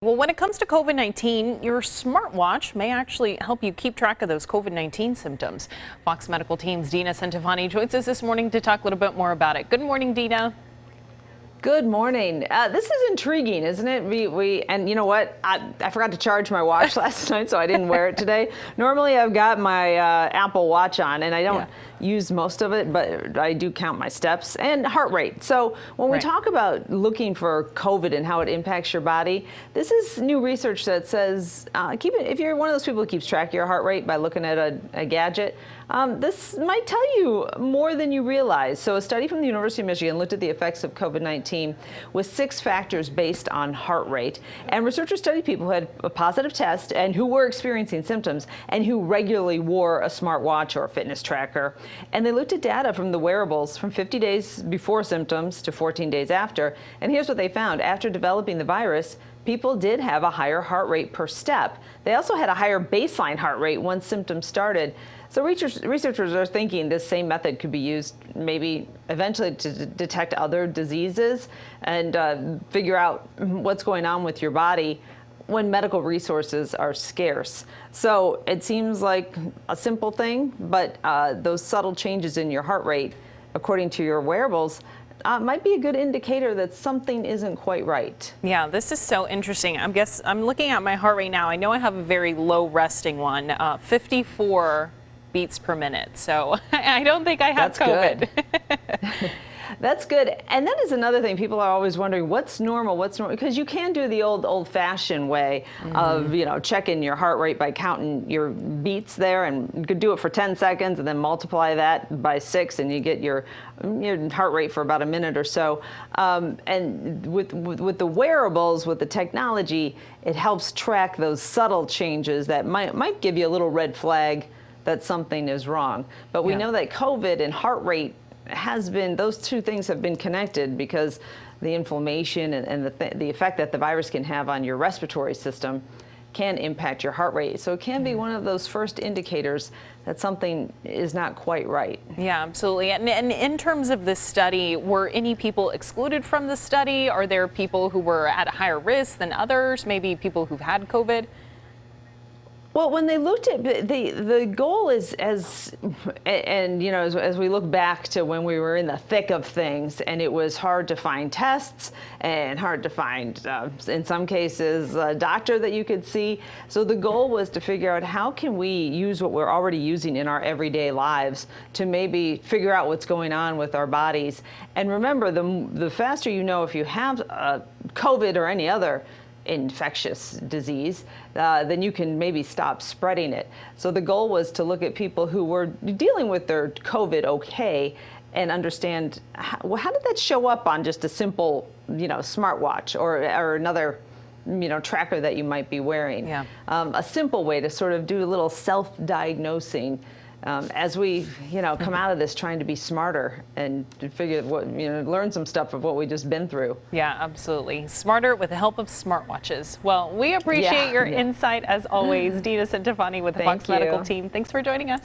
Well, when it comes to COVID-19, your smartwatch may actually help you keep track of those COVID-19 symptoms. Fox Medical Team's Deena Centofanti joins us this morning to talk a little bit more about it. Good morning, Deena. Good morning. This is intriguing, isn't it? And you know what? I forgot to charge my watch last night, so I didn't wear it today. Normally, I've got my Apple Watch on, and I don't use most of it, but I do count my steps and heart rate. So when we talk about looking for COVID and how it impacts your body, this is new research that says if you're one of those people who keeps track of your heart rate by looking at a gadget, this might tell you more than you realize. So a study from the University of Michigan looked at the effects of COVID-19 with 6 factors based on heart rate. And researchers studied people who had a positive test and who were experiencing symptoms and who regularly wore a smartwatch or a fitness tracker. And they looked at data from the wearables from 50 days before symptoms to 14 days after. And here's what they found. After developing the virus, people did have a higher heart rate per step. They also had a higher baseline heart rate once symptoms started. So researchers are thinking this same method could be used maybe eventually to detect other diseases and figure out what's going on with your body when medical resources are scarce. So it seems like a simple thing, but those subtle changes in your heart rate, according to your wearables, might be a good indicator that something isn't quite right. Yeah, this is so interesting. I'm looking at my heart rate now. I know I have a very low resting one, 54 beats per minute. So I don't think I have COVID. Good. That's good. And that is another thing. People are always wondering what's normal, because you can do the old-fashioned way of, checking your heart rate by counting your beats there, and you could do it for 10 seconds and then multiply that by 6 and you get your heart rate for about a minute or so. And with the wearables, with the technology, it helps track those subtle changes that might give you a little red flag that something is wrong. But we know that COVID and heart rate those two things have been connected because the inflammation and the effect that the virus can have on your respiratory system can impact your heart rate. So it can be one of those first indicators that something is not quite right. Yeah, absolutely. And in terms of this study, were any people excluded from the study? Are there people who were at a higher risk than others? Maybe people who've had COVID? Well, when they looked at the goal is as we look back to when we were in the thick of things and it was hard to find tests and hard to find, in some cases, a doctor that you could see. So the goal was to figure out how can we use what we're already using in our everyday lives to maybe figure out what's going on with our bodies. And remember, the faster you know if you have COVID or any other infectious disease, then you can maybe stop spreading it. So the goal was to look at people who were dealing with their COVID okay and understand how did that show up on just a simple, smartwatch or another, tracker that you might be wearing. Yeah. A simple way to sort of do a little self-diagnosing as we, come out of this trying to be smarter and to figure learn some stuff of what we just been through. Yeah, absolutely. Smarter with the help of smartwatches. Well, we appreciate your insight as always. Deena Centofanti with the Fox Medical Team. Thanks for joining us.